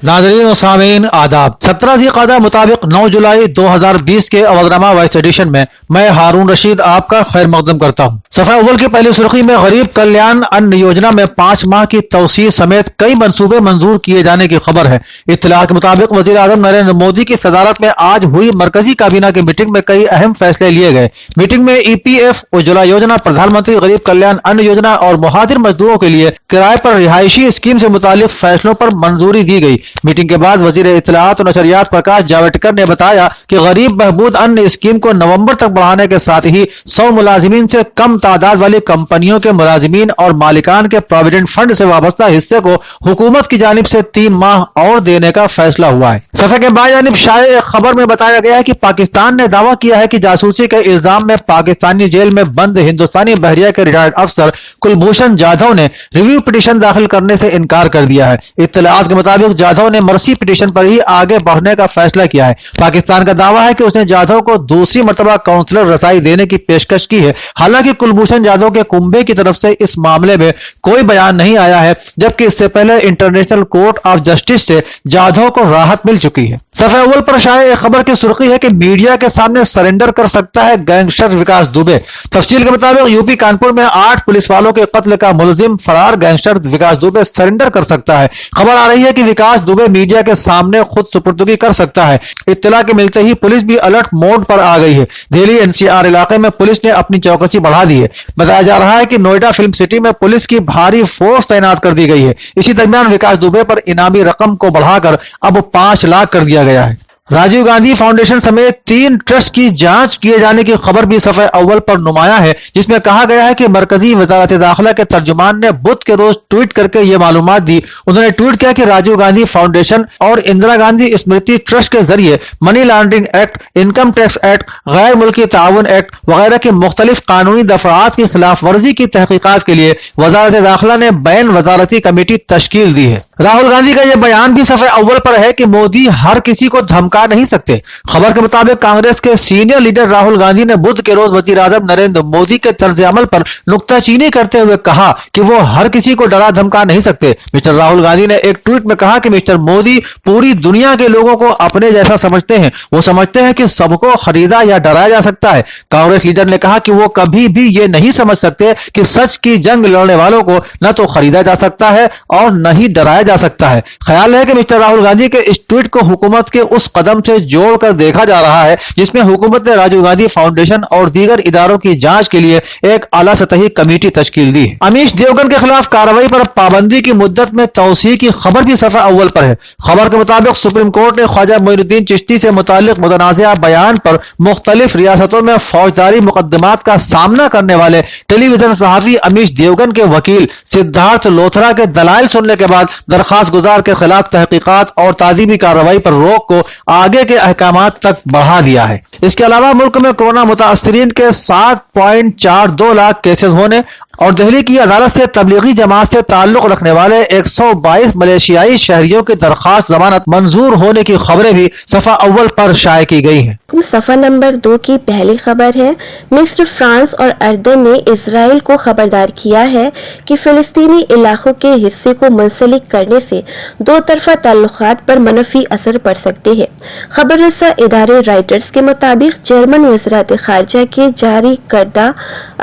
नाज़रीन और सामीन आदाब। 17 ज़ी-क़अदा मुताबिक 9 जुलाई 2020 के अवधनामा वॉइस एडिशन में मैं हारून रशीद आपका खैर मकदम करता हूँ। सफ़ा अव्वल की पहली सुर्खी में गरीब कल्याण अन्न योजना में 5 माह की तौसीह समेत कई मनसूबे मंजूर किए जाने की खबर है। इत्तलाअत के मुताबिक वज़ीर आज़म नरेंद्र मोदी की सदारत में आज हुई मरकजी काबीना की मीटिंग में कई अहम फैसले लिए गए। मीटिंग में EPF, उज्ज्वला योजना, प्रधानमंत्री गरीब कल्याण अन्न योजना और मुहाजिर मजदूरों के लिए किराए पर रिहायशी स्कीम से मुतालिक फैसलों पर मंजूरी दी गई। मीटिंग के बाद वजीर इत्तलाअत और नशरियात प्रकाश जावड़ेकर ने बताया कि गरीब महबूद अन्न स्कीम को नवंबर तक बढ़ाने के साथ ही 100 मुलाजिमीन से कम तादाद वाली कंपनियों के मुलाजिमीन और मालिकान के प्रोविडेंट फंड से वाबस्ता हिस्से को हुकूमत की जानिब से 3 माह और देने का फैसला हुआ है। सफ़े के बाजानिब शाये एक खबर में बताया गया है कि पाकिस्तान ने दावा किया है कि जासूसी के इल्जाम में पाकिस्तानी जेल में बंद हिंदुस्तानी बहरिया के रिटायर्ड अफसर कुलभूषण जाधव ने रिव्यू पिटीशन दाखिल करने से इनकार कर दिया है। इत्तलाअत के मुताबिक जाधव ने मर्सी पिटीशन पर ही आगे बढ़ने का फैसला किया है। पाकिस्तान का दावा है कि उसने जाधव को दूसरी मर्तबा काउंसलर रसाई देने की पेशकश की है। हालांकि कुलभूषण जाधव के कुंबे की तरफ से इस मामले में कोई बयान नहीं आया है, जबकि इससे पहले इंटरनेशनल कोर्ट ऑफ जस्टिस से जाधव को राहत मिल चुकी है। सफ़े अव्वल पर शाये एक खबर की सुर्खी है कि मीडिया के सामने सरेंडर कर सकता है गैंगस्टर विकास दुबे। तफसील के मुताबिक यूपी कानपुर में 8 पुलिस वालों के कत्ल का मुलजिम फरार गैंगस्टर विकास दुबे सरेंडर कर सकता है। खबर आ रही है कि विकास दुबे मीडिया के सामने खुद सुपुर्दगी कर सकता है। इत्तला के मिलते ही पुलिस भी अलर्ट मोड पर आ गई है। दिल्ली NCR इलाके में पुलिस ने अपनी चौकसी बढ़ा दी है। बताया जा रहा है कि नोएडा फिल्म सिटी में पुलिस की भारी फोर्स तैनात कर दी गई है। इसी दरमियान विकास दुबे पर इनामी रकम को बढ़ाकर अब 5 लाख कर दिया गया है। राजीव गांधी फाउंडेशन समेत 3 ट्रस्ट की जांच किए जाने की खबर भी सफ़े अव्वल पर नुमाया है, जिसमें कहा गया है कि मरकजी वजारत दाखिला के तर्जुमान ने बुध के रोज ट्वीट करके ये मालूमात दी। उन्होंने ट्वीट किया कि राजीव गांधी फाउंडेशन और इंदिरा गांधी स्मृति ट्रस्ट के जरिए money laundering act, income tax act, गैर मुल्की ताउन एक्ट वगैरह की मुख्तलिफ कानूनी दफात की खिलाफ वर्जी की तहकीकात के लिए वजारत दाखिला ने बैन वजारती कमेटी तश्कील दी है। राहुल गांधी का यह बयान भी सफ़े अव्वल पर है कि मोदी हर किसी को धमका नहीं सकते। खबर के मुताबिक कांग्रेस के सीनियर लीडर राहुल गांधी ने बुध के रोज वजीर आजम नरेंद्र मोदी के तर्ज अमल पर नुक्ताचीनी करते हुए कहा कि वो हर किसी को डरा धमका नहीं सकते। मिस्टर राहुल गांधी ने एक ट्वीट में कहा कि मिस्टर मोदी पूरी दुनिया के लोगों को अपने जैसा समझते हैं। वो समझते हैं कि सबको खरीदा या डराया जा सकता है। कांग्रेस लीडर ने कहा कि वो कभी भी ये नहीं समझ सकते कि सच की जंग लड़ने वालों को न तो खरीदा जा सकता है और न ही डराया जा सकता है। ख्याल है कि मिस्टर राहुल गांधी के इस ट्वीट को हुकूमत के उस कदम से जोड़कर देखा जा रहा है जिसमें हुकूमत ने राजीव गांधी फाउंडेशन और दीगर इदारों की जांच के लिए एक आला सतही कमेटी तश्कील दी है। अमीश देवगन के खिलाफ कार्रवाई पर पाबंदी की मुद्दत में तौसीह की खबर भी सफ़ा अव्वल पर है। खबर के मुताबिक सुप्रीम कोर्ट ने ख्वाजा मोइनुद्दीन चिश्ती से मुतालिक मुतनाज़िया बयान पर मुख्तलिफ रियासतों में फौजदारी मुकदमात का सामना करने वाले टेलीविजन सहाफी अमीश देवगन के वकील सिद्धार्थ लोथरा के दलाइल सुनने के बाद दरखास्त गुजार के खिलाफ तहकीकात और ताजीबी कार्रवाई पर रोक को आगे के अहकामात तक बढ़ा दिया है। इसके अलावा मुल्क में कोरोना मुतासरीन के 7.42 लाख केसेस होने और दिल्ली की अदालत से तबलीगी जमात से ताल्लुक रखने वाले 122 मलेशियाई शहरियों की दरखास्त जमानत मंजूर होने की खबरें भी सफ़ा अव्वल पर शाये की गई हैं। सफ़ा नंबर 2 की पहली खबर है, मिस्र, फ्रांस और अर्दन ने इजराइल को खबरदार किया है कि फिलिस्तीनी इलाकों के हिस्से को मुंसलिक करने से दो तरफा ताल्लुकात पर मनफी असर पड़ सकते हैं। खबर रसा इदारे राइटर्स के मुताबिक जर्मन वज़ारत ख़ारजा के जारी करदा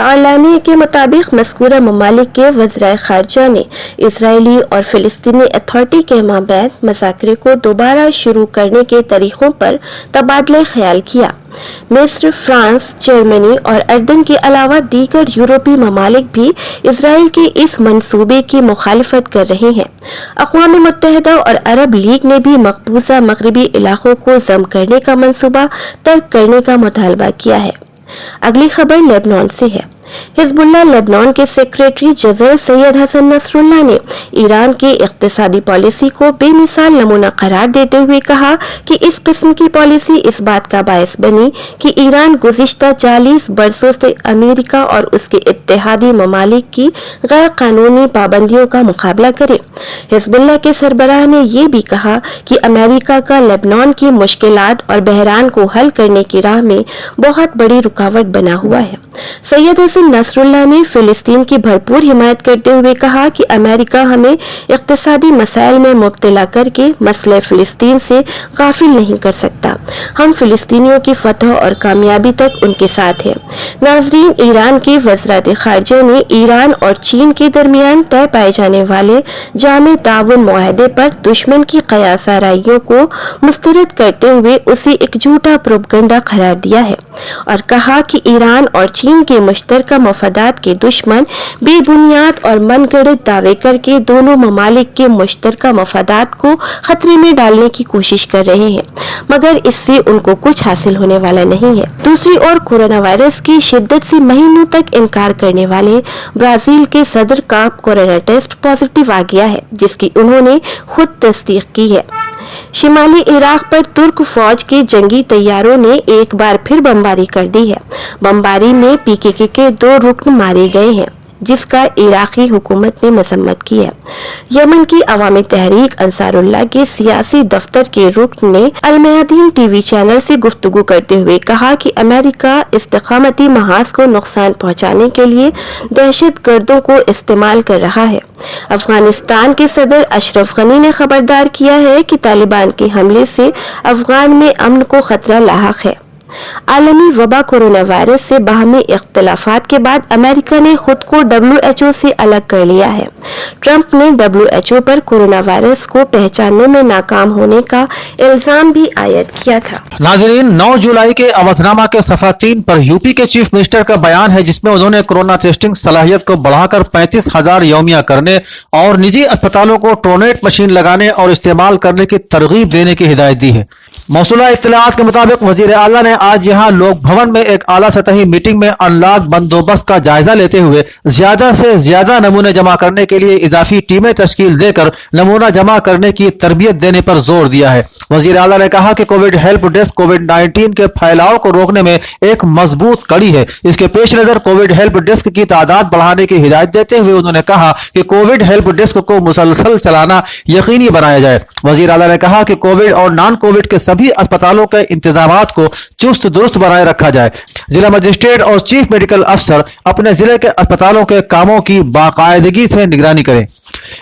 एलानिया के मुताबिक मज़कूरा ममालिक के वज़राए ख़ारजा ने इजरायली और फिलिस्तीनी अथॉरिटी के माबैन मज़ाकरे को दोबारा शुरू करने के तरीक़ों पर तबादले ख्याल किया। मिस्र, फ्रांस, जर्मनी और अर्दन के अलावा दीगर यूरोपीय ममालिक भी इजराइल के इस मंसूबे की मुखालिफत कर रहे हैं। अक़वाम मुत्तहिदा और अरब लीग ने भी मकबूजा मगरबी इलाकों को जम करने का मंसूबा तर्क करने का मुतालबा किया है। अगली खबर लेबनान से है। हिजबुल्लाह लेबनान के secretary general Sayyed Hassan Nasrallah ने ईरान की इक़्तिसादी पॉलिसी को बेमिसाल नमूना करार देते हुए कहा कि इस किस्म की पॉलिसी इस बात का बायस बनी कि ईरान गुज़िश्ता 40 बरसों से अमेरिका और उसके इत्तेहादी ममालिक की गैर कानूनी पाबंदियों का मुकाबला करे। हिजबुल्लाह के सरबराह ने यह भी कहा कि अमेरिका का लेबनान की मुश्किलात और बहरान को हल करने की राह में बहुत बड़ी रुकावट बना हुआ है। सैयद हसन मोहसिन नसरुल्लाह ने फिलिस्तीन की भरपूर हिमायत करते हुए कहा कि अमेरिका हमें इक्तिसादी मसाइल में मुब्तला करके मसले फिलिस्तीन से गाफिल नहीं कर सकता। हम फिलिस्तीनियों की फतह और कामयाबी तक उनके साथ हैं। नाजरीन, ईरान के वज़रात ख़ारजा ने ईरान और चीन के दरमियान तय पाए जाने वाले जामे ताउन मुआहदे पर दुश्मन की क़यास आराइयों को मुस्तरद करते हुए उसे एक झूठा प्रोपगंडा करार दिया है और कहा कि ईरान और चीन के मुश्तरका मफादात के दुश्मन बेबुनियाद और मनगढ़ंत दावे करके दोनों ममालिक के मुश्तरका मफादात को खतरे में डालने की कोशिश कर रहे हैं, मगर इससे उनको कुछ हासिल होने वाला नहीं है। दूसरी ओर कोरोना वायरस की शिद्दत से महीनों तक इनकार करने वाले ब्राजील के सदर का कोरोना टेस्ट पॉजिटिव आ गया है, जिसकी उन्होंने खुद तस्दीक की है। शिमाली इराक पर तुर्क फौज के जंगी तैयारों ने एक बार फिर बमबारी कर दी है। बमबारी में पीकेके के 2 रुकन मारे गए हैं, जिसका इराकी हुकूमत ने मजम्मत की है। यमन की अवामी तहरीक अंसारुल्लाह के सियासी दफ्तर के रुकन ने अल मयादीन टीवी चैनल से गुफ्तगू करते हुए कहा कि अमेरिका इस्तिकामती महाज को नुकसान पहुंचाने के लिए दहशतगर्दों को इस्तेमाल कर रहा है। अफगानिस्तान के सदर अशरफ गनी ने खबरदार किया है कि तालिबान के हमले से अफगान में अमन को खतरा लाहक है। आलमी वबा कोरोना वायरस से बाहमी इख्तलाफात के बाद अमेरिका ने खुद को WHO से अलग कर लिया है। ट्रंप ने WHO पर कोरोना वायरस को पहचानने में नाकाम होने का इल्जाम भी आयद किया था। नाजरीन, 9 जुलाई के अवधनामा के सफ़ा 3 पर यूपी के चीफ मिनिस्टर का बयान है, जिसमें उन्होंने कोरोना टेस्टिंग सलाहियत को बढ़ाकर 35,000 यौमिया करने और निजी अस्पतालों को ट्रोनेट मशीन लगाने और इस्तेमाल करने की तरगीब देने की हिदायत दी है। मौसूला इत्तलाआत के मुताबिक वजीर आला ने आज यहां लोक भवन में एक आला सतही मीटिंग में अनलॉक बंदोबस्त का जायजा लेते हुए ज्यादा से ज्यादा नमूने जमा करने के लिए इजाफी टीमें तश्कील देकर नमूना जमा करने की तरबियत देने पर जोर दिया है। वजीर आला ने कहा कि कोविड हेल्प डेस्क कोविड-19 के फैलाव को रोकने में एक मजबूत कड़ी है। इसके पेश नजर कोविड हेल्प डेस्क की तादाद बढ़ाने की हिदायत देते हुए उन्होंने कहा कि कोविड हेल्प डेस्क को मुसलसल चलाना यकीनी बनाया जाए। वजीर आला ने कहा कि कोविड और नॉन कोविड के सभी अस्पतालों के इंतजामात को चुस्त दुरुस्त बनाए रखा जाए। जिला मजिस्ट्रेट और चीफ मेडिकल अफसर अपने जिले के अस्पतालों के कामों की बाकायदगी से निगरानी करें।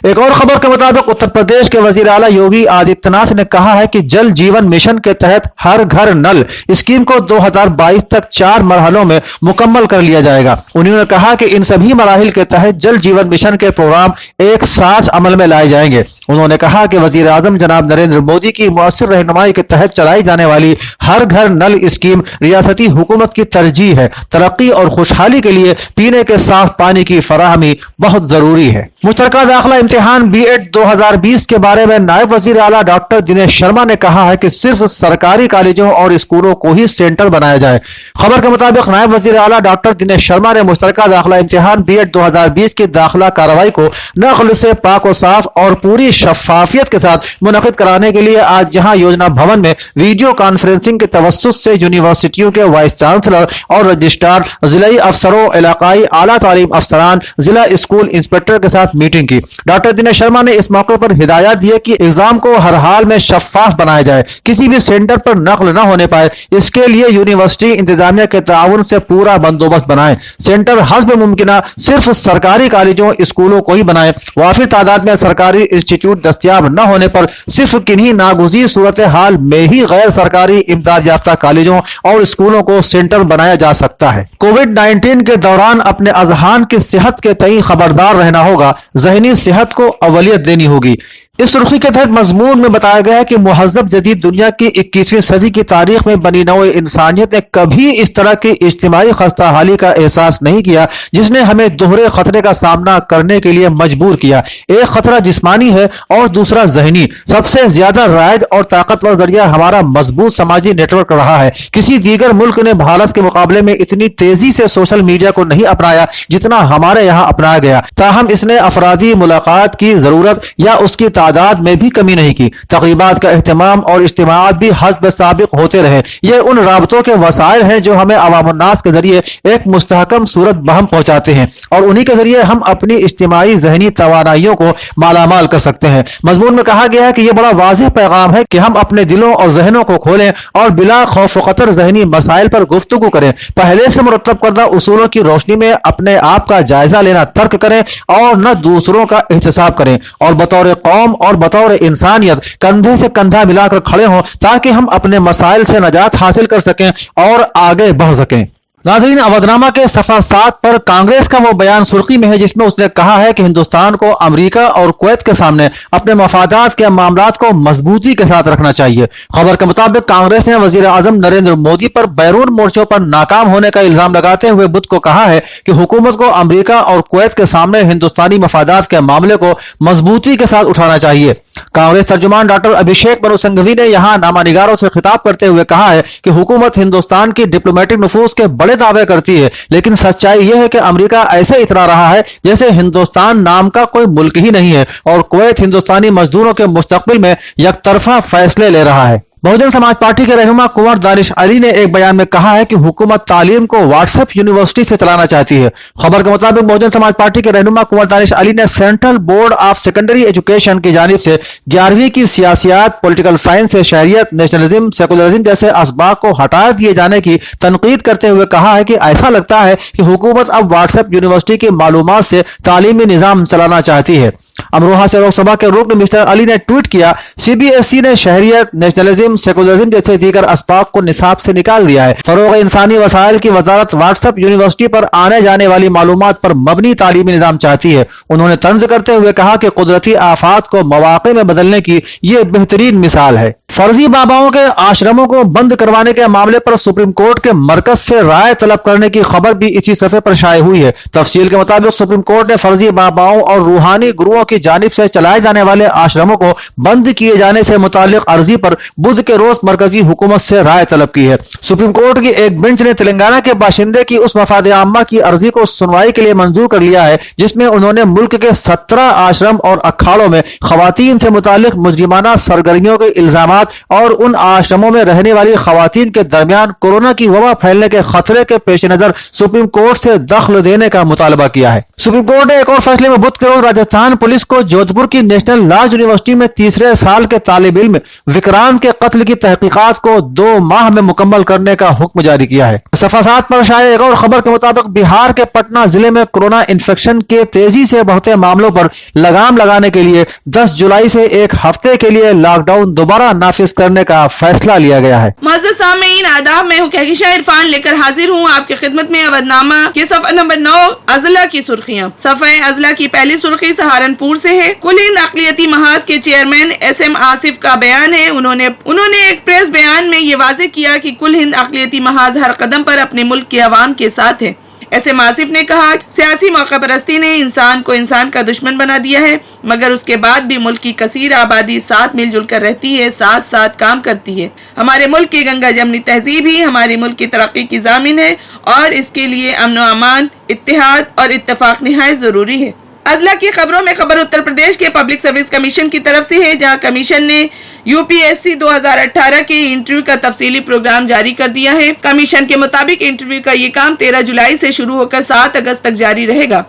एक और खबर के मुताबिक उत्तर प्रदेश के वजीर आला योगी आदित्यनाथ ने कहा है कि जल जीवन मिशन के तहत हर घर नल स्कीम को 2022 तक 4 मरहलों में मुकम्मल कर लिया जाएगा। उन्होंने कहा कि इन सभी मराहिल के तहत जल जीवन मिशन के प्रोग्राम एक साथ अमल में लाए जाएंगे। उन्होंने कहा कि वजीर आजम जनाब नरेंद्र मोदी की मुअस्सिर रहनुमाई के तहत चलाई जाने वाली हर घर नल स्कीम रियासती हुकूमत की तरजीह है। तरक्की और खुशहाली के लिए पीने के साफ पानी की फराहमी बहुत जरूरी है। मुश्तरका दाखिला इम्तिहान B.Ed 2020 के बारे में नायब वजीर आला डॉक्टर दिनेश शर्मा ने कहा है कि सिर्फ सरकारी कॉलेजों और स्कूलों को ही सेंटर बनाया जाए। खबर के मुताबिक नायब वजीर आला डॉक्टर दिनेश शर्मा ने मुश्तरका दाखिला इम्तिहान B.Ed 2020 की दाखिला कार्रवाई को नक़ल से पाक व साफ और पूरी शफाफियत के साथ मुनक़िद कराने के लिए आज यहाँ योजना भवन में वीडियो कॉन्फ्रेंसिंग के तवस्सुत से यूनिवर्सिटियों के वाइस चांसलर और रजिस्ट्रार, जिलाई अफसरों, इलाकाई आला तालीम अफसरान, जिला स्कूल इंस्पेक्टर के साथ मीटिंग की। डॉक्टर दिनेश शर्मा ने इस मौके पर हिदायत दी कि एग्जाम को हर हाल में शफाफ बनाया जाए, किसी भी सेंटर पर नकल न होने पाए। इसके लिए यूनिवर्सिटी इंतजामिया के ताउन से पूरा बंदोबस्त बनाए। सेंटर हस्ब मुमकिना सिर्फ सरकारी कॉलेजों स्कूलों को ही बनाए। वाफिर तादाद में सरकारी इंस्टीट्यूट दस्तियाब न होने पर सिर्फ किन्हीं नागुज़ीर सूरत हाल में ही गैर सरकारी इम्दाद याफ्ता कॉलेजों और स्कूलों को सेंटर बनाया जा सकता है। कोविड-19 के दौरान अपने अज़हान की सेहत के तई खबरदार रहना होगा, ज़हनी सेहत को अवलियत देनी होगी। इस सुर्खी के तहत मजमून में बताया गया है कि मुहज़्ज़ब जदीद दुनिया की 21वीं सदी की तारीख में बनी नौ इंसानियत ने कभी इस तरह की इज्तिमाई खस्ता हाली का एहसास नहीं किया, जिसने हमें दोहरे खतरे का सामना करने के लिए मजबूर किया। एक खतरा जिस्मानी है और दूसरा ज़हनी। सबसे ज्यादा राइज और ताकतवर जरिया हमारा मजबूत समाजी नेटवर्क रहा है। किसी दीगर मुल्क ने भारत के मुकाबले में इतनी तेजी से सोशल मीडिया को नहीं अपनाया जितना हमारे यहाँ अपनाया गया। ताहम इसने अफरादी मुलाकात की जरूरत या उसकी تعداد میں بھی کمی نہیں کی. تقریبات کا اہتمام اور اجتماعات بھی حسب سابق ہوتے رہے. یہ ان رابطوں کے وسائل ہیں جو ہمیں عوام الناس کے ذریعے ایک مستحکم صورت بہم پہنچاتے ہیں اور انہی کے ذریعے ہم اپنی اجتماعی ذہنی توانائیوں کو مالا مال کر سکتے ہیں. مضمون میں کہا گیا ہے کہ یہ بڑا واضح پیغام ہے کہ ہم اپنے دلوں اور ذہنوں کو کھولیں اور بلا خوف و خطر ذہنی مسائل پر گفتگو کریں. پہلے سے مرتب کردہ اصولوں کی روشنی میں اپنے آپ کا جائزہ لینا ترک کریں اور نہ دوسروں کا احتساب کریں اور بطور قوم اور بطور انسانیت کندھے سے کندھا ملا کر کھڑے ہوں تاکہ ہم اپنے مسائل سے نجات حاصل کر سکیں اور آگے بڑھ سکیں. ناظرین، اودھنامہ کے صفحہ 7 پر کانگریس کا وہ بیان سرخی میں ہے جس میں اس نے کہا ہے کہ ہندوستان کو امریکہ اور کویت کے سامنے اپنے مفادات کے معاملات کو مضبوطی کے ساتھ رکھنا چاہیے. خبر کے مطابق کانگریس نے وزیر اعظم نریندر مودی پر بیرون مورچوں پر ناکام ہونے کا الزام لگاتے ہوئے بدھ کو کہا ہے کہ حکومت کو امریکہ اور کویت کے سامنے ہندوستانی مفادات کے معاملے کو مضبوطی کے ساتھ اٹھانا چاہیے. کانگریس ترجمان ڈاکٹر ابھیشیک منو سنگھوی نے یہاں نامہ نگاروں سے خطاب کرتے ہوئے کہا ہے کہ حکومت ہندوستان کی ڈپلومیٹک نفوذ کے بڑے دعوے کرتی ہے، لیکن سچائی یہ ہے کہ امریکہ ایسے اترا رہا ہے جیسے ہندوستان نام کا کوئی ملک ہی نہیں ہے اور کویت ہندوستانی مزدوروں کے مستقبل میں یک طرفہ فیصلے لے رہا ہے. بہوجن سماج پارٹی کے رہنما کنور دانش علی نے ایک بیان میں کہا ہے کہ حکومت تعلیم کو واٹس ایپ یونیورسٹی سے چلانا چاہتی ہے. خبر کے مطابق بہوجن سماج پارٹی کے رہنما کنور دانش علی نے central board of secondary education کی جانب سے 11ویں کی سیاسیات، پولیٹیکل سائنس سے شہریت، نیشنلزم، سیکولرزم جیسے اسباق کو ہٹا دیے جانے کی تنقید کرتے ہوئے کہا ہے کہ ایسا لگتا ہے کہ حکومت اب واٹس ایپ یونیورسٹی کی معلومات سے تعلیمی نظام چلانا چاہتی ہے. امروہہ سے لوک سبھا کے رکن مسٹر علی نے ٹویٹ کیا، سی بی ایس ای نے شہریت، نیشنلزم، سیکولرزم جیسے دیگر اسباق کو نصاب سے نکال دیا ہے. فروغ انسانی وسائل کی وزارت واٹس ایپ یونیورسٹی پر آنے جانے والی معلومات پر مبنی تعلیمی نظام چاہتی ہے. انہوں نے طنز کرتے ہوئے کہا کہ قدرتی آفات کو مواقع میں بدلنے کی یہ بہترین مثال ہے. فرضی باباؤں کے آشرموں کو بند کروانے کے معاملے پر سپریم کورٹ کے مرکز سے رائے طلب کرنے کی خبر بھی اسی صفحے پر شائع ہوئی ہے. تفصیل کے مطابق سپریم کورٹ نے فرضی باباؤں اور روحانی گروؤں کی جانب سے چلائے جانے والے آشرموں کو بند کیے جانے سے متعلق عرضی پر بدھ کے روز مرکزی حکومت سے رائے طلب کی ہے. سپریم کورٹ کی ایک بینچ نے تلنگانہ کے باشندے کی اس مفاد عامہ کی عرضی کو سنوائی کے لیے منظور کر لیا ہے جس میں انہوں نے ملک کے 17 آشرم اور اکھاڑوں میں خواتین سے متعلق مجرمانہ سرگرمیوں کے الزامات اور ان آشرموں میں رہنے والی خواتین کے درمیان کورونا کی وبا پھیلنے کے خطرے کے پیش نظر سپریم کورٹ سے دخل دینے کا مطالبہ کیا ہے. سپریم کورٹ نے ایک اور فیصلے میں بدھ کے روز راجستھان پولیس کو جودھ پور کی نیشنل لا یونیورسٹی میں تیسرے سال کے طالب علم وکرانت کے قتل کی تحقیقات کو 2 ماہ میں مکمل کرنے کا حکم جاری کیا ہے. صفحہ 7 پر شائع ایک اور خبر کے مطابق بہار کے پٹنہ ضلع میں کورونا انفیکشن کے تیزی سے بڑھتے معاملوں پر لگام لگانے کے لیے 10 جولائی سے ایک ہفتے کے لیے لاک ڈاؤن دوبارہ نافذ کرنے کا فیصلہ لیا گیا ہے. معزز سامعین آداب، میں ہوں کہکشاں عرفان لے کر حاضر ہوں آپ کی خدمت میں اودھنامہ کے صفحہ نمبر 9 اضلاع کی سرخیاں. صفحہ اضلاع کی پہلی سرخی سہارنپور سے ہے. کل ہند اقلیتی محاذ کے چیئرمین ایس ایم آصف کا بیان ہے. انہوں نے ایک پریس بیان میں یہ واضح کیا کہ کل ہند اقلیتی محاذ ہر قدم پر اپنے ملک کے عوام کے ساتھ ہے. ایس ایم آصف نے کہا سیاسی موقع پرستی نے انسان کو انسان کا دشمن بنا دیا ہے، مگر اس کے بعد بھی ملک کی کثیر آبادی ساتھ مل جل کر رہتی ہے، ساتھ ساتھ کام کرتی ہے. ہمارے ملک کی گنگا جمنی تہذیب ہی ہمارے ملک کی ترقی کی ضامن ہے اور اس کے لیے امن و امان، اتحاد اور اتفاق نہایت ضروری ہے. اضلاع کی خبروں میں خبر اتر پردیش کے پبلک سروس کمیشن کی طرف سے ہے، جہاں کمیشن نے یو پی ایس سی 2018 کے انٹرویو کا تفصیلی پروگرام جاری کر دیا ہے. کمیشن کے مطابق انٹرویو کا یہ کام 13 جولائی سے شروع ہو کر 7 اگست تک جاری رہے گا.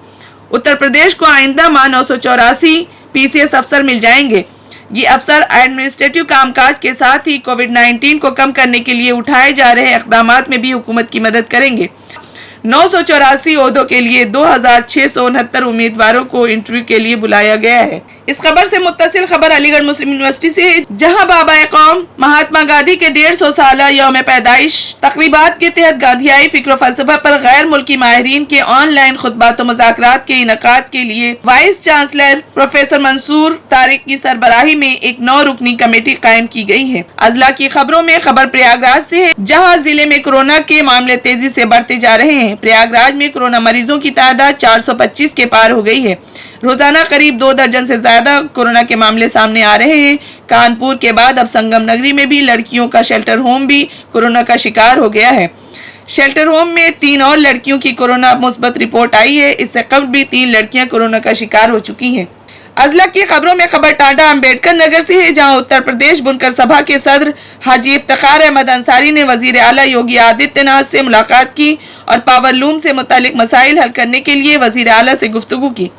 اتر پردیش کو آئندہ ماہ 984 پی سی ایس افسر مل جائیں گے. یہ افسر ایڈمنسٹریٹو کام کاج کے ساتھ ہی کووڈ-19 کو کم کرنے کے لیے اٹھائے جا رہے اقدامات میں بھی حکومت کی مدد کریں گے. 984 عہدوں کے لیے 2669 امیدواروں کو انٹرویو کے لیے بلایا گیا ہے. اس خبر سے متصل خبر علی گڑھ مسلم یونیورسٹی سے ہے، جہاں بابا قوم مہاتما گاندھی کے 150 سالہ یوم پیدائش تقریبات کے تحت گاندھیائی فکر و فلسفہ پر غیر ملکی ماہرین کے آن لائن خطبات و مذاکرات کے انعقاد کے لیے وائس چانسلر پروفیسر منصور طارق کی سربراہی میں ایک 9 رکنی کمیٹی قائم کی گئی ہے. اضلاع کی خبروں میں خبر پریاگ راج سے ہے، جہاں ضلع میں کورونا کے معاملے تیزی سے بڑھتے جا رہے ہیں. پریاگ راج میں کورونا مریضوں کی تعداد 425 کے پار ہو گئی ہے. روزانہ قریب 2 درجن سے زیادہ کورونا کے معاملے سامنے آ رہے ہیں. کانپور کے بعد اب سنگم نگری میں بھی لڑکیوں کا شیلٹر ہوم بھی کورونا کا شکار ہو گیا ہے. شیلٹر ہوم میں 3 اور لڑکیوں کی کورونا مثبت رپورٹ آئی ہے. اس سے قبل بھی 3 لڑکیاں کورونا کا شکار ہو چکی ہیں. अजला की खबरों में खबर टाटा अम्बेडकर नगर से है, जहां उत्तर प्रदेश बुनकर सभा के सदर हाजी इफ्तिखार अहमद अंसारी ने वजीर आला योगी आदित्यनाथ से मुलाकात की और पावर लूम से मुतालिक मसाइल हल करने के लिए वजीर आला से गुफ्तगू की।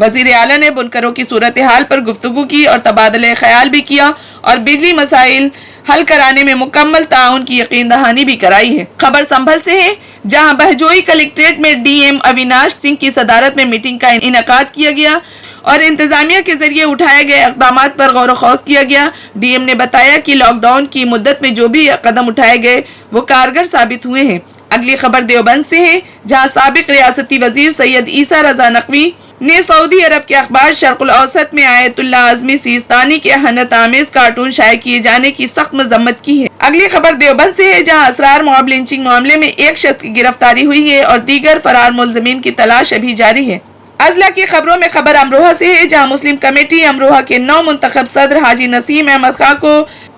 वजीर आला ने बुनकरों की सूरत हाल पर गुफ्तगू की और तबादले ख्याल भी किया और बिजली मसाइल हल कराने में मुकम्मल ताउन की यकीन दहानी भी कराई है। खबर संभल से है, जहां बहजोई कलेक्ट्रेट में डीएम अविनाश सिंह की सदारत में मीटिंग का इनेकाद किया गया और इंतजामिया के जरिए उठाए गए इक़दामात पर गौर व खौज किया गया। डीएम ने बताया कि लॉकडाउन की मुद्दत में जो भी कदम उठाए गए वो कारगर साबित हुए हैं। अगली खबर देवबंद से है, जहां साबिक रियासती वजीर सैयद ईसा रजा नकवी ने सऊदी अरब के अखबार शर्क़ुल औसत में आयतुल्लाह आज़मी सिस्तानी के अहनत आमेज कार्टून शाये किए जाने की सख्त मजम्मत की है। अगली खबर देवबंद से है, जहां असरार मॉब लिंचिंग मामले में एक शख्स की गिरफ्तारी हुई है और दीगर फरार मुलज़िमीन की तलाश अभी जारी है। अजला की खबरों में खबर अमरोहा से है, जहां मुस्लिम कमेटी अमरोहा के नौ मुंतखब सदर हाजी नसीम अहमद खां को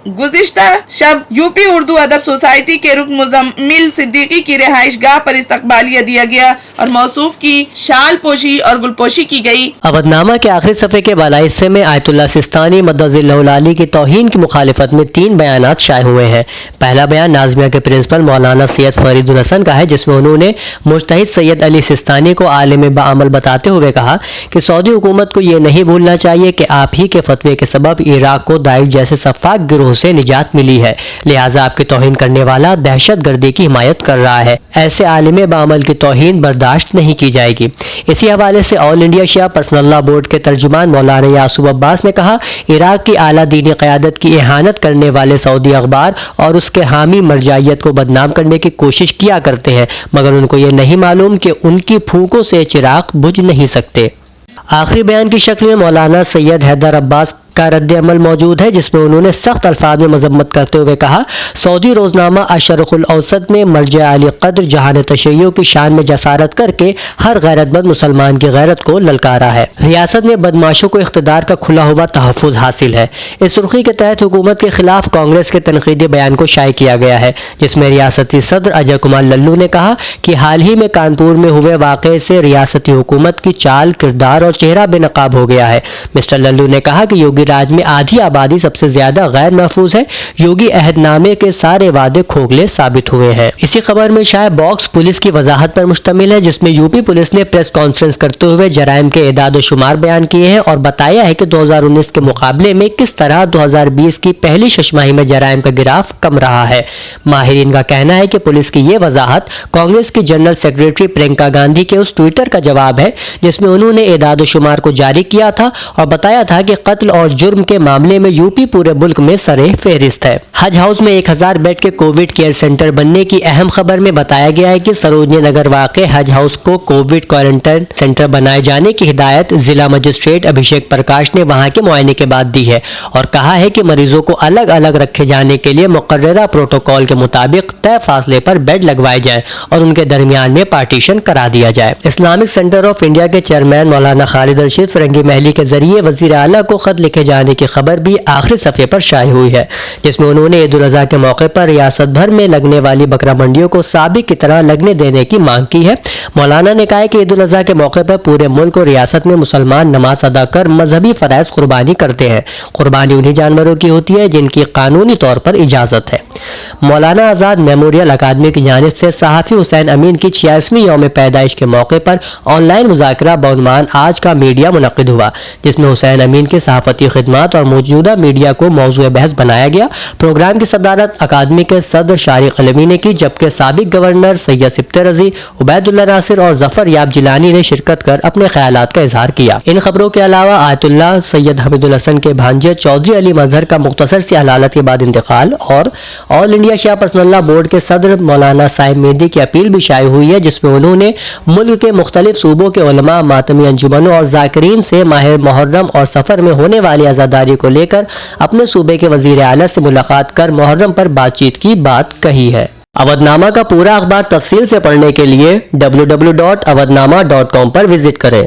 गुज़िश्ता शब यूपी उर्दू अदब सोसाइटी के रुकन मुज़म्मिल सिद्दीकी की रिहाइश गाह पर इस्तकबालिया दिया गया और मौसूफ की शाल पोशी और गुलपोशी की गई। अवधनामा के आखिरी सफ़े के बाला हिस्से में आयतुल्लाह सिस्तानी मद्दज़िल्लहुल आली की तौहीन की मुखालिफत में 3 बयानात शाये हुए हैं। पहला बयान नाज़मिया के प्रिंसिपल मौलाना सैयद फरीदुल हसन का है, जिसमें उन्होंने मुज्तहिद सैयद अली सिस्तानी को आलिम बाअमल बताते हुए कहा कि सऊदी हुकूमत को ये नहीं भूलना चाहिए कि आप ही के फतवे के सबब इराक को दाइश जैसे सफाक गिरोह से निजात मिली है, लिहाजा आपकी तौहीन करने वाला दहशत गर्दी की हिमायत कर रहा है। ऐसे आलिम बाअमल की तौहीन बर्दाश्त नहीं की जाएगी। इसी हवाले से ऑल इंडिया शिया पर्सनल लॉ बोर्ड के तर्जुमान मौलाना यासूब अब्बास ने कहा, इराक की आला दीनी क़यादत की इहानत करने वाले सऊदी अखबार और उसके हामी मरजाइयत को बदनाम करने की कोशिश किया करते हैं, मगर उनको ये नहीं मालूम कि उनकी फूंकों से चिराग बुझ नहीं सकते। आखिरी बयान की शक्ल में मौलाना सैयद हैदर अब्बास का रद्द अमल मौजूद है, जिसमें उन्होंने सख्त अल्फाज में मजम्मत करते हुए कहा, सऊदी रोजनामा अशरकुल औसत ने मर्ज आली कद्र जहान तशय्युअ की शान में जसारत करके हर गैरतमंद मुसलमान की गैरत को ललकारा है। रियासत में बदमाशों को इख्तिदार का खुला हुआ तहफ़्फ़ुज़ हासिल है। इस सुर्खी के तहत हुकूमत के खिलाफ कांग्रेस के तनकीदी बयान को शाये किया गया है, जिसमें रियासती सदर अजय कुमार लल्लू ने कहा कि हाल ही में कानपुर में हुए वाक़े से रियासती हुकूमत की चाल, किरदार और चेहरा बेनकाब हो गया है। मिस्टर लल्लू ने कहा कि योगी राज में आधी आबादी सबसे ज्यादा गैर महफूज है। योगी अहदनामे के सारे वादे खोखले साबित हुए हैं। इसी खबर में शायद बॉक्स पुलिस की वजाहत पर मुश्तमिल है, जिसमें यूपी पुलिस ने प्रेस कॉन्फ्रेंस करते हुए जराइम के एदाद शुमार बयान किए हैं और बताया है कि 2019 के मुकाबले में किस तरह 2020 की पहली छमाही में जराइम का गिराफ कम रहा है। माहिरीन का कहना है कि पुलिस की ये वजाहत कांग्रेस की जनरल सेक्रेटरी प्रियंका गांधी के उस ट्विटर का जवाब है, जिसमें उन्होंने एदाद शुमार को जारी किया था और बताया था कि कत्ल और जुर्म के मामले में यूपी पूरे मुल्क में सरे फहरिस्त है। हज हाउस में 1000 बेड के कोविड केयर सेंटर बनने की अहम खबर में बताया गया है कि सरोजनी नगर वाक़े हज हाउस को कोविड क्वारंटाइन सेंटर बनाए जाने की हिदायत जिला मजिस्ट्रेट अभिषेक प्रकाश ने वहां के मुआयने के बाद दी है और कहा है कि मरीजों को अलग अलग रखे जाने के लिए मुकर्ररा प्रोटोकॉल के मुताबिक तय फासले पर बेड लगवाए जाए और उनके दरमियान में पार्टीशन करा दिया जाए। इस्लामिक सेंटर ऑफ इंडिया के चेयरमैन मौलाना खालिद रशीद फिरंगी महली के जरिए वजीर आला को खत लिखे जाने की खबर भी आखिरी सफ़े पर शाये हुई है, जिसमें उन्होंने ईद उल अज़हा के मौके पर रियासत भर में लगने वाली बकरा मंडियों को साबिक की तरह लगने देने की मांग की है। मौलाना ने कहा कि ईद उल अज़हा के मौके पर पूरे मुल्क और रियासत में मुसलमान नमाज अदा कर मजहबी फराइज कुर्बानी करते हैं। कुर्बानी उन्हीं जानवरों की होती है जिनकी कानूनी तौर पर इजाजत है। मौलाना आज़ाद मेमोरियल अकादमी की जानिब से सहाफ़ी हुसैन अमीन की 86वीं यौम पैदाइश के मौके पर ऑनलाइन मुज़ाकरा बउनवान आज का मीडिया मुनक़िद हुआ, जिसमें हुसैन अमीन की सहाफ़ती खिदमात और मौजूदा मीडिया को मौज़ूए बहस बनाया गया। प्रोग्राम की सदारत अकादमी के सदर शारिक अलवी ने की, जबकि साबिक गवर्नर सैयद सिब्ते रज़ी, उबैदुल्लाह नासिर और जफर याब जिलानी ने शिरकत कर अपने ख्यालात का इजहार किया। इन खबरों के अलावा आयतुल्लाह सैयद हमीदुल हसन के भांजे चौधरी अली मजहर का मुख्तसर सी हलालत के बाद इंतकाल और ऑल इंडिया शिया पर्सनल लॉ बोर्ड के सदर मौलाना साहिब मेहदी की अपील भी शाये हुई है, जिसमें उन्होंने मुल्क के मुख्तलिफ सूबों के उलमा, मातमी अंजुमनों और जाकिरीन से माह मुहर्रम और सफर में होने वाली आज़ादारी को लेकर अपने सूबे के वजीर आला से मुलाकात कर मुहर्रम पर बातचीत की बात कही है। अवधनामा का पूरा अखबार तफसील से पढ़ने के लिए www.awadnama.com पर विजिट करें।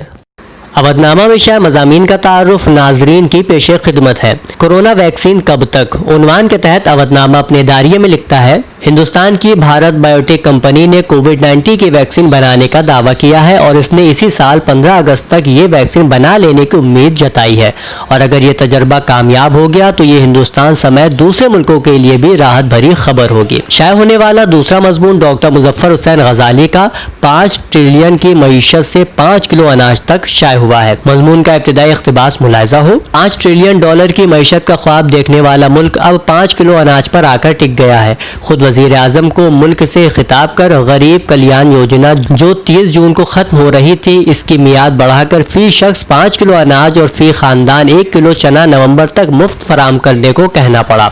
अवधनामा में शायद मज़ामीन का तारुफ नाजरीन की पेश खिदमत है। कोरोना वैक्सीन कब तक उन्वान के तहत अवधनामा अपने दायरे में लिखता है, हिंदुस्तान की भारत बायोटेक कंपनी ने कोविड-19 की वैक्सीन बनाने का दावा किया है और इसने इसी साल 15 अगस्त तक ये वैक्सीन बना लेने की उम्मीद जताई है और अगर ये तजर्बा कामयाब हो गया तो ये हिंदुस्तान समेत दूसरे मुल्कों के लिए भी राहत भरी खबर होगी। शाये होने वाला दूसरा मजमून डॉक्टर मुजफ्फर हुसैन गजाली का 5 ट्रिलियन की मईशत से 5 किलो अनाज तक शाये हुआ है। मजमून का इब्तिदाई इख्तिबास मुलाहिजा हो। 5 ट्रिलियन डॉलर की मईशत का ख्वाब देखने वाला मुल्क अब 5 किलो अनाज पर आकर टिक गया है। खुद वजीर आजम को मुल्क से खिताब कर गरीब कल्याण योजना जो 30 जून को खत्म हो रही थी, इसकी मियाद बढ़ाकर फी शख्स 5 किलो अनाज और फी खानदान 1 किलो चना नवंबर तक मुफ्त फराम करने को कहना पड़ा।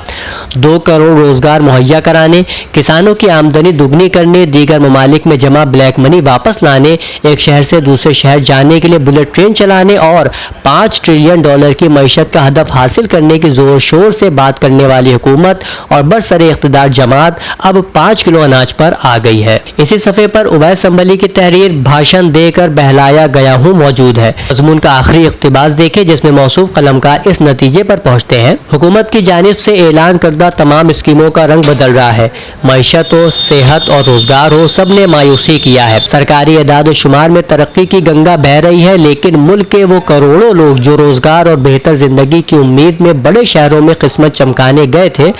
2 करोड़ रोजगार मुहैया कराने, किसानों की आमदनी दुगनी करने, दीगर ममालिक में जमा ब्लैक मनी वापस लाने, एक शहर से दूसरे शहर जाने के लिए बुलेट ट्रेन चलाने और 5 ट्रिलियन डॉलर की मईशत का हदफ हासिल करने की जोर शोर से बात करने वाली हुकूमत और बरसरे इख्तिदार जमात अब 5 किलो अनाज पर आ गई है। इसी सफ़े पर उवैस संबली की तहरीर भाषण देकर बहलाया गया हूँ मौजूद है। मज़मून का आखिरी इख्तिबास देखे जिसमें मौसूफ कलमकार इस नतीजे पर पहुँचते हैं, हुकूमत की जानिब से ऐलान करदा तमाम स्कीमों का रंग बदल रहा है। मईशत हो, सेहत और रोजगार हो, सब ने मायूसी किया है। सरकारी एदाद शुमार में तरक्की की गंगा बह रही है, लेकिन मुल्क के वो करोड़ों लोग जो रोजगार और बेहतर जिंदगी की उम्मीद में बड़े शहरों में किस्मत चमकाने गए थे,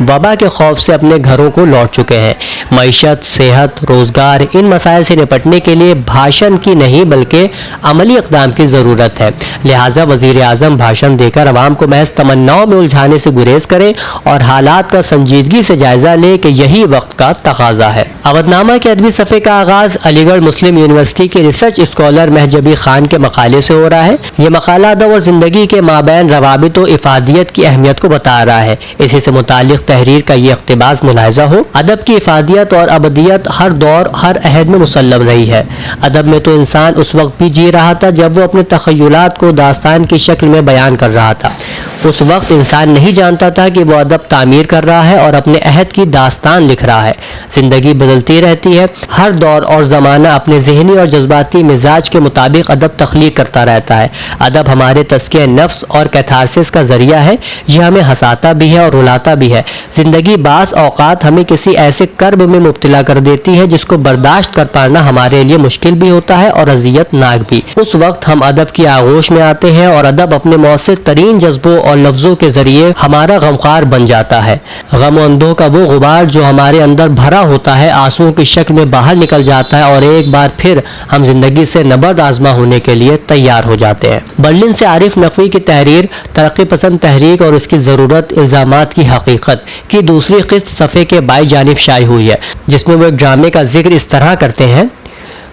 वबा के खौफ से अपने घरों को लौट चुके हैं। मईशत, सेहत, रोजगार, इन मसाइल से निपटने के लिए भाषण की नहीं बल्कि अमली इक़दाम की ज़रूरत है। लिहाजा वज़ीर आज़म भाषण देकर अवाम को महज तमन्नाओं में उलझाने से गुरेज करें और हालात का संजीदगी से जायजा ले कि यही वक्त का तकाजा है। अवधनामा के अदबी सफ़े का आगाज़ अलीगढ़ मुस्लिम यूनिवर्सिटी के रिसर्च स्कॉलर महजबी खान के मकाले से हो रहा है। ये मकाला अदब और ज़िंदगी के माबैन रवाबित व इफ़ादियत की अहमियत को बता रहा है। इसी से मुताल्लिक़ तहरीर का ये इक़्तिबास मुलाहिज़ा हो। अदब की इफ़ादियत और अबदियत हर दौर हर अहद में मुसल्लम रही है। अदब में तो इंसान उस वक्त भी जी रहा था जब वो अपने तख़य्युलात को दास्तान की शक्ल में बयान कर रहा था। उस वक्त इंसान नहीं जानता था कि वो अदब तामीर कर रहा है और अपने अहद की दास्तान लिख रहा है। जिंदगी बदलती रहती है, हर दौर और ज़माना अपने ज़हनी और जज्बाती मिजाज के मुताबिक अदब तख्लीक करता रहता है। अदब हमारे तस्किया नफ्स और कैथारसिस का ज़रिया है। यह हमें हंसाता भी है और रुलाता भी है। ज़िंदगी बास औक़ात हमें किसी ऐसे कर्ब में मुब्तला कर देती है जिसको बर्दाश्त कर पाना हमारे लिए मुश्किल भी होता है और अज़ियतनाक भी। उस वक्त हम अदब की आगोश में आते हैं और अदब अपने मौसर तरीन जज्बों और लफ्ज़ों के ज़रिए हमारा गमखार बन जाता है। गम अंधों का वो गुबार जो हमारे अंदर भरा होता है आंसुओं की शक्ल में बाहर निकल जाता है और एक बार फिर हम जिंदगी से नबर्द आजमा होने के लिए तैयार हो जाते हैं। बर्लिन से आरिफ नकवी की तहरीर तरक्की पसंद तहरीक और उसकी ज़रूरत इल्ज़ामात की हकीकत की दूसरी किस्त सफ़े के बाई जानिब शाये हुई है, जिसमें वो एक ड्रामे का जिक्र इस तरह करते हैं।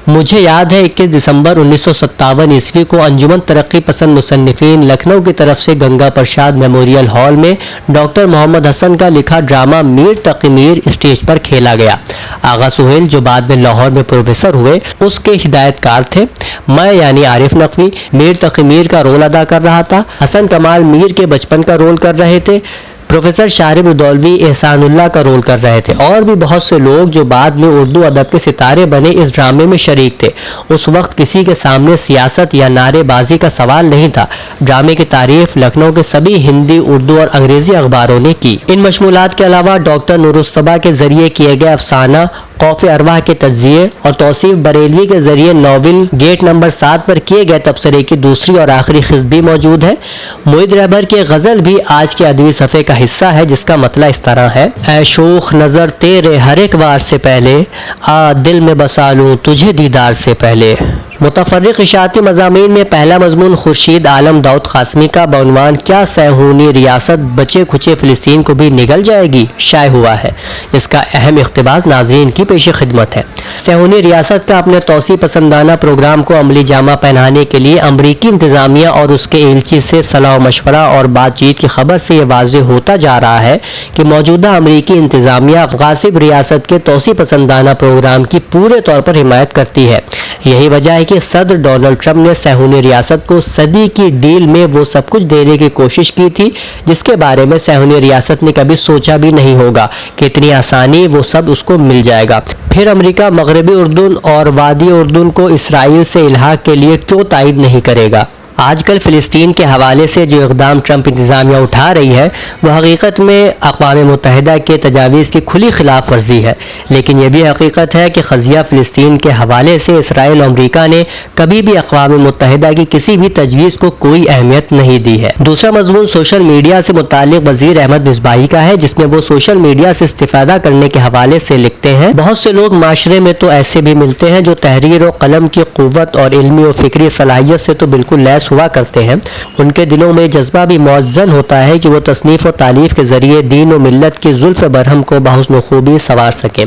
मुझे याद है 21 दिसंबर 1957 ईस्वी को अंजुमन तरक्की पसंद मुसन्निफीन लखनऊ की तरफ से गंगा प्रसाद मेमोरियल हॉल में डॉक्टर मोहम्मद हसन का लिखा ड्रामा मीर तकी मीर स्टेज पर खेला गया। आगा सुहेल जो बाद में लाहौर में प्रोफेसर हुए उसके हिदायतकार थे। मैं यानी आरिफ नकवी मीर तकी मीर का रोल अदा कर रहा था। हसन कमाल मीर के बचपन का रोल कर रहे थे। प्रोफेसर शारिब दौलवी एहसानुल्लाह का रोल कर रहे थे और भी बहुत से लोग जो बाद में उर्दू अदब के सितारे बने इस ड्रामे में शरीक थे। उस वक्त किसी के सामने सियासत या नारेबाजी का सवाल नहीं था। ड्रामे की तारीफ लखनऊ के सभी हिंदी, उर्दू और अंग्रेजी अखबारों ने की। इन मशमूलात के अलावा डॉक्टर नूरुस्सबा के जरिए किए गए अफसाना खौफ अरवाह के तज्जिए और तौसीफ बरेलवी के जरिए नावल गेट नंबर 7 पर किए गए तबसरे की दूसरी और आखिरी किस्त भी मौजूद है। मोहित रहबर की गजल भी आज के अदबी सफ़े का हिस्सा है, जिसका मतला इस तरह है। ऐ शोख नज़र तेरे हर एक वार से पहले, आ दिल में बसा लूँ तुझे दीदार से पहले। मुतफर्रिक इशाअती मज़ामीन में पहला मजमून खुर्शीद आलम दाऊद क़ासमी का बउनवान क्या सैहूनी रियासत बचे खुचे फ़िलिस्तीन को भी निगल जाएगी शाये हुआ है। इसका अहम इक़्तिबास नाज़रीन की पेश खिदमत है। सैहूनी रियासत का अपने तौसी पसंदाना प्रोग्राम को अमली जामा पहनाने के लिए अमरीकी इंतज़ामिया और उसके एलची से सलाह मशवरा और बातचीत की खबर से यह वाज़ेह होता जा रहा है कि मौजूदा अमरीकी इंतज़ामिया गासिब रियासत के तौसी पसंदाना प्रोग्राम की पूरे तौर पर हिमायत करती है। यही वजह है कि सदर डोनाल्ड ट्रंप ने सैहूनी रियासत को सदी की डील में वो सब कुछ देने की कोशिश की थी जिसके बारे में सैहूनी रियासत ने कभी सोचा भी नहीं होगा कि इतनी आसानी वो सब उसको मिल जाएगा। फिर अमेरिका मगरबी उर्दून और वादी उर्दून को इसराइल से इल्हाक के लिए क्यों तायद नहीं करेगा। आजकल फ़िलिस्तीन के हवाले से जो इक़दाम ट्रंप इंतज़ामिया उठा रही है वो हकीकत में अक़वाम मुत्तहिदा के तजावीज़ की खुली खिलाफ वर्जी है, लेकिन यह भी हकीकत है कि क़ज़िया फ़िलिस्तीन के हवाले से इसराइल और अमरीका ने कभी भी अक़वाम मुत्तहिदा की किसी भी तजवीज़ को कोई अहमियत नहीं दी है। दूसरा मज़मून सोशल मीडिया से मुताल्लिक़ वज़ीर अहमद मिसबाही का है, जिसमें वो सोशल मीडिया से इस्तिफ़ादा करने के हवाले से लिखते हैं, बहुत से लोग माशरे में तो ऐसे भी मिलते हैं जो तहरीर और कलम की क़ुव्वत और इल्मी और फ़िक्री सलाहियत से तो बिल्कुल लैस हुआ करते हैं। उनके दिलों में जज्बा भी मौज़न होता है कि वो तसनीफ़ और तालीफ़ के ज़रिए दीन और मिल्लत की ज़ुल्फ़ बरहम को बहुस्न खूबी संवार सकें,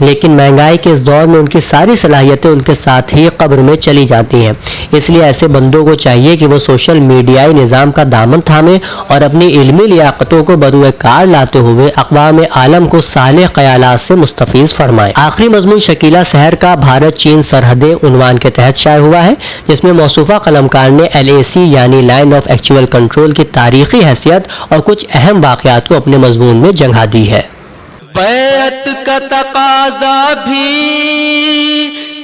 लेकिन महंगाई के इस दौर में उनकी सारी सलाहियतें उनके साथ ही कब्र में चली जाती हैं। इसलिए ऐसे बंदों को चाहिए कि वो सोशल मीडियाई निज़ाम का दामन थामें और अपनी इल्मी लियाकतों को बरूए कार लाते हुए अक़वाम आलम को साले ख़यालात से मुस्तफ़ीज़ फरमाएं। आखिरी मज़मून शकीला सहर का भारत चीन सरहदें उन्वान के तहत शाये हुआ है, जिसमें मौसूफ़ा कलमकार ने LAC यानी लाइन ऑफ एक्चुअल कंट्रोल की तारीख़ी हैसियत और कुछ अहम वाक़यात को अपने मज़मून में जगह दी है। बैत का तकाजा भी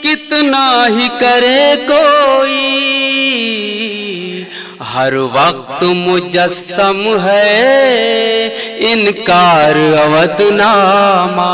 कितना ही करे कोई, हर वक्त मुजस्सम है इनकार अवदनामा।